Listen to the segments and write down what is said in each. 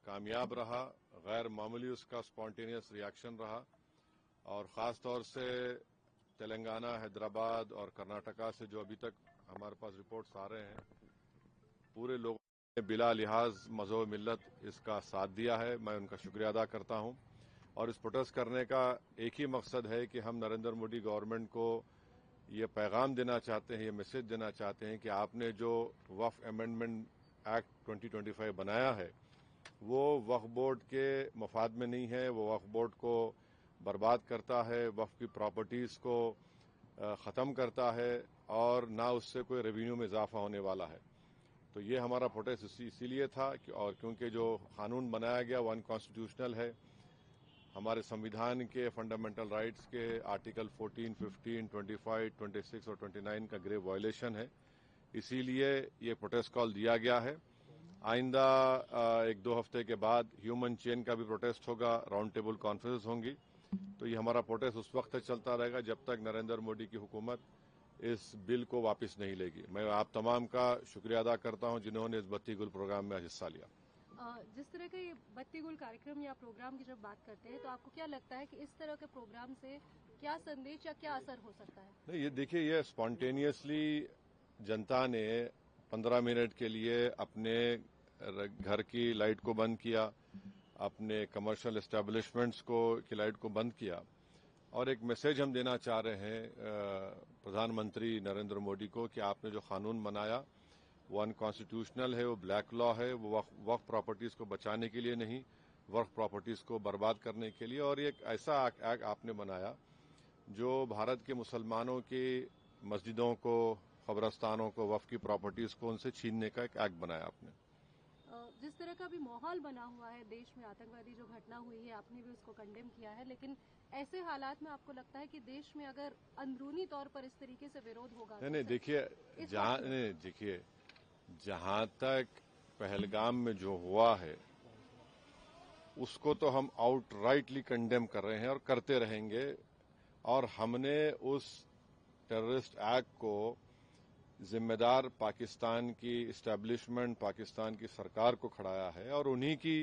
कामयाब रहा, गैर मामूली उसका स्पॉन्टेनियस रिएक्शन रहा और ख़ास तौर से तेलंगाना, हैदराबाद और कर्नाटका से जो अभी तक हमारे पास रिपोर्ट्स आ रहे हैं, पूरे लोगों ने बिला लिहाज मज़हब मिल्लत इसका साथ दिया है। मैं उनका शुक्रिया अदा करता हूं और इस प्रोटेस्ट करने का एक ही मकसद है कि हम नरेंद्र मोदी गवर्नमेंट को ये पैगाम देना चाहते हैं, ये मैसेज देना चाहते हैं कि आपने जो वक्फ अमेंडमेंट एक्ट 2025 बनाया है वो वक्फ बोर्ड के मफाद में नहीं है, वो वक्फ बोर्ड को बर्बाद करता है, वक्फ की प्रॉपर्टीज़ को ख़त्म करता है और ना उससे कोई रेवेन्यू में इजाफा होने वाला है। तो ये हमारा प्रोटेस्ट इसीलिए था कि और क्योंकि जो कानून बनाया गया वो अनकॉन्स्टिट्यूशनल है, हमारे संविधान के फंडामेंटल राइट्स के आर्टिकल 14, 15, 25, 26 और 29 का ग्रेव वायलेशन है। इसीलिए ये प्रोटेस्ट कॉल दिया गया है। आइंदा 1-2 हफ्ते के बाद ह्यूमन चेन का भी प्रोटेस्ट होगा, राउंड टेबल कॉन्फ्रेंस होंगी। तो ये हमारा प्रोटेस्ट उस वक्त तक चलता रहेगा जब तक नरेंद्र मोदी की हुकूमत इस बिल को वापस नहीं लेगी। मैं आप तमाम का शुक्रिया अदा करता हूं जिन्होंने इस बत्ती गुल प्रोग्राम में हिस्सा लिया। जिस तरह का ये बत्ती गुल कार्यक्रम या प्रोग्राम की जब बात करते हैं तो आपको क्या लगता है कि इस तरह के प्रोग्राम से क्या संदेश या क्या असर हो सकता है? नहीं, ये देखिए, ये स्पॉन्टेनियसली जनता ने 15 मिनट के लिए अपने घर की लाइट को बंद किया, अपने कमर्शियल एस्टेब्लिशमेंट्स की लाइट को बंद किया और एक मैसेज हम देना चाह रहे हैं प्रधानमंत्री नरेंद्र मोदी को कि आपने जो कानून बनाया वो अनकॉन्स्टिट्यूशनल है, वो ब्लैक लॉ है, वो वक्फ प्रॉपर्टीज़ को बचाने के लिए नहीं, वक्फ प्रॉपर्टीज़ को बर्बाद करने के लिए। और एक ऐसा एक्ट आपने बनाया जो भारत के मुसलमानों की मस्जिदों को, कब्रस्तानों को, वक्फ की प्रॉपर्टीज़ को उनसे छीनने का एक एक्ट बनाया आपने। जिस तरह का भी माहौल बना हुआ है देश में, आतंकवादी जो घटना हुई है, आपने भी उसको कंडेम किया है, लेकिन ऐसे हालात में आपको लगता है कि देश में अगर अंदरूनी तौर पर इस तरीके से विरोध होगा? नहीं, देखिए, जहां तक पहलगाम में जो हुआ है उसको तो हम आउटराइटली कंडेम कर रहे हैं और करते रहेंगे और हमने उस टेररिस्ट एक्ट को जिम्मेदार पाकिस्तान की इस्टेब्लिशमेंट, पाकिस्तान की सरकार को खड़ाया है और उन्हीं की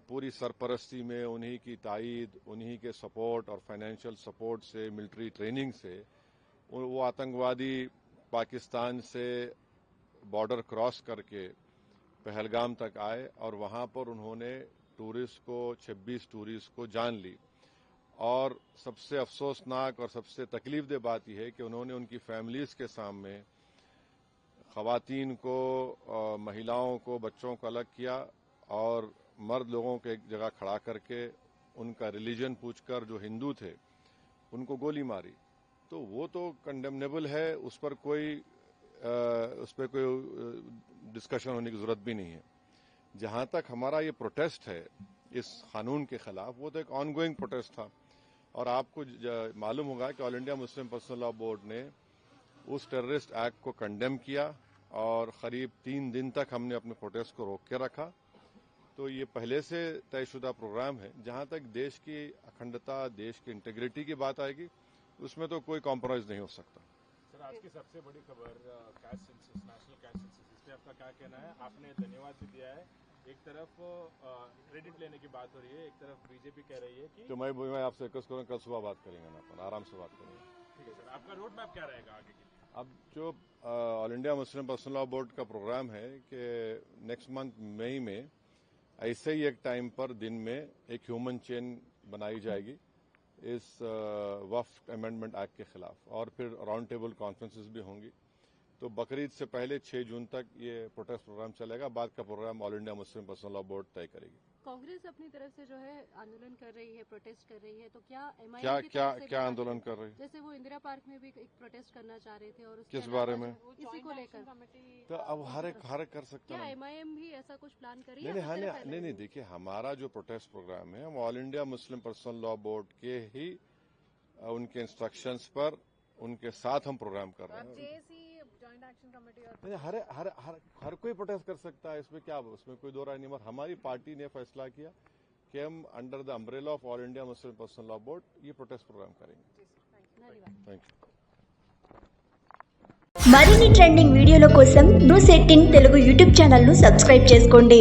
पूरी सरपरस्ती में, उन्हीं की तायीद, उन्हीं के सपोर्ट और फाइनेंशियल सपोर्ट से, मिलिट्री ट्रेनिंग से वो आतंकवादी पाकिस्तान से बॉर्डर क्रॉस करके पहलगाम तक आए और वहां पर उन्होंने 26 टूरिस्ट को जान ली। और सबसे अफसोसनाक और सबसे तकलीफदेह बात यह है कि उन्होंने उनकी फैमिलीज के सामने खवातीन को, महिलाओं को, बच्चों को अलग किया और मर्द लोगों को एक जगह खड़ा करके उनका रिलीजन पूछकर जो हिंदू थे उनको गोली मारी। तो वो तो कंडेमनेबल है, उस पर कोई डिस्कशन होने की जरूरत भी नहीं है। जहां तक हमारा ये प्रोटेस्ट है इस कानून के खिलाफ, वो तो एक ऑनगोइंग प्रोटेस्ट था और आपको मालूम होगा कि all India Muslim personal law board ने उस टेररिस्ट एक्ट को कंडेम किया और करीब 3 दिन तक हमने अपने प्रोटेस्ट को रोक के रखा। तो ये पहले से तयशुदा प्रोग्राम है। जहां तक देश की अखंडता, देश की इंटीग्रिटी की बात आएगी उसमें तो कोई कॉम्प्रोमाइज नहीं हो सकता। सर, आज की सबसे बड़ी खबर cash census, national cash census, इस पर आपका क्या कहना है? आपने धन्यवाद भी दिया है, एक तरफ क्रेडिट लेने की बात हो रही है, एक तरफ बीजेपी कह रही है कि तो मैं आपसे रिक्वेस्ट करूँगा, कल सुबह बात करेंगे ना, अपन आराम से बात करेंगे। ठीक है सर, आपका रोड मैप क्या रहेगा आगे के लिए? अब जो all India Muslim personal law board का प्रोग्राम है कि नेक्स्ट मंथ मई में ऐसे ही एक टाइम पर दिन में एक ह्यूमन चेन बनाई जाएगी इस वक्फ अमेंडमेंट एक्ट के खिलाफ और फिर राउंड टेबल कॉन्फ्रेंसेस भी होंगी। तो बकरीद से पहले 6 जून तक ये प्रोटेस्ट प्रोग्राम चलेगा। बाद का program all India Muslim personal law board तय करेगी। कांग्रेस अपनी तरफ से जो है आंदोलन कर रही है, प्रोटेस्ट कर रही है, तो क्या एमआईएम की तरफ से क्या आंदोलन कर रही है? जैसे वो इंदिरा पार्क में भी एक प्रोटेस्ट करना चाह रहे थे और किस बारे में? इसी को लेकर। तो अब हर एक कर सकता है। क्या एमआईएम भी ऐसा कुछ प्लान कर रही है? नहीं, देखिए, हमारा जो प्रोटेस्ट प्रोग्राम है हम all India Muslim personal law board के ही उनके इंस्ट्रक्शंस पर उनके साथ हम प्रोग्राम कर रहे हैं। जॉइंट एक्शन कमेटी हर कोई प्रोटेस्ट कर सकता है, इसमें क्या, उसमें कोई दो राय नहीं। मगर हमारी पार्टी ने फैसला किया कि हम under the umbrella of all India Muslim personal law board ये प्रोटेस्ट प्रोग्राम करेंगे। Thank you. మరిన్ని ట్రెండింగ్ వీడియోల కోసం న్యూస్ 18 తెలుగు యూట్యూబ్ ఛానల్ ను సబ్స్క్రైబ్ చేసుకోండి।